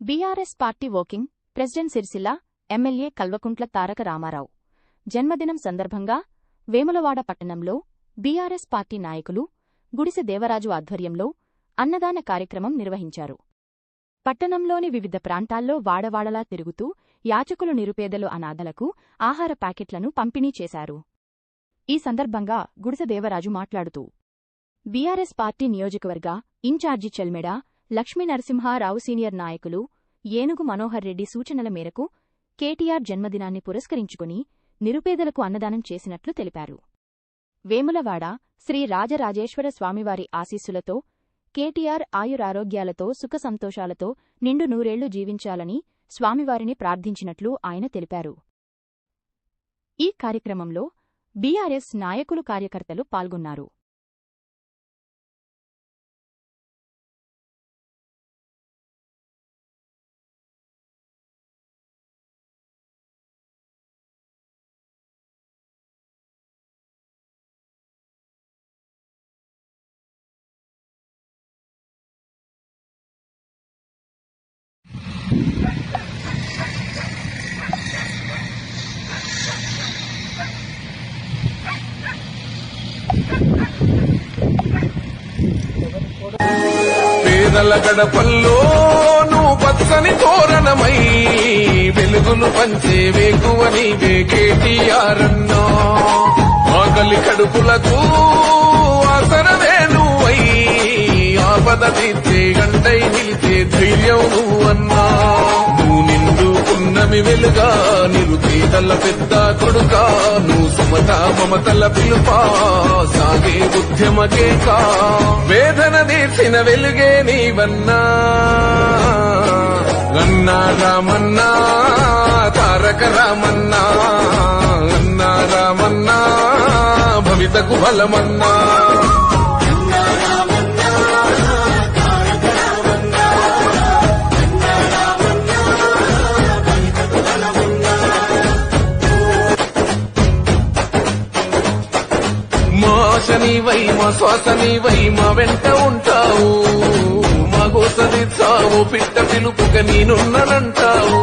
BRS party working president Sircilla MLA Kalvakuntla Taraka Rama Rao జన్మదినం సందర్భంగా వేములవాడ పట్టణంలో బీఆర్ఎస్ పార్టీ నాయకులు గుడిసె దేవరాజు ఆధ్వర్యంలో అన్నదాన కార్యక్రమం నిర్వహించారు. పట్టణంలోని వివిధ ప్రాంతాల్లో వాడవాడలా తిరుగుతూ యాచకులు నిరుపేదలు అనాథలకు ఆహార ప్యాకెట్లను పంపిణీ చేశారు. ఈ సందర్భంగా గుడిసె దేవరాజు మాట్లాడుతూ బీఆర్ఎస్ పార్టీ నియోజకవర్గ ఇన్ఛార్జి చెల్మెడ లక్ష్మీనరసింహారావు సీనియర్ నాయకులు ఏనుగు మనోహర్ రెడ్డి సూచనల మేరకు కేటీఆర్ జన్మదినాన్ని పురస్కరించుకుని నిరుపేదలకు అన్నదానం చేసినట్లు తెలిపారు. వేములవాడ శ్రీ రాజరాజేశ్వర స్వామివారి ఆశీస్సులతో కేటీఆర్ ఆయురారోగ్యాలతో సుఖసంతోషాలతో నిండు నూరేళ్లు జీవించాలని స్వామివారిని ప్రార్థించినట్లు ఆయన తెలిపారు. ఈ కార్యక్రమంలో బీఆర్ఎస్ నాయకులు కార్యకర్తలు పాల్గొన్నారు. పేదల గడపల్లో నువ్వు పచ్చని తోరణమై వెలుగులు పంచే వేకువని కేటీఆర్ అన్నా. ఆకలి కడుపులకు ఆసరమే నువ్వై ఆపద తీర్చే గంటై నిలిచే ధైర్యం నువ్వన్నా. నువ్వు నిండుకున్నమి వెలుగా నిరుపేదల పెద్ద కొడుకా. నువ్వు సుమత మమతల పిలుపా సాగే ఉద్యమకేకా. వేదన తీర్చిన వెలుగే నీవన్నా. అన్నా రామన్నా తారక రామన్నా. అన్నా రామన్నా భవితకు బలమన్నా. మా ఆశనివై మా శ్వాసనివై మా వెంట ఉంటావు. మా గోస తీర్చావు పిట్ట పిలుపుగా నేనున్నానంటావు.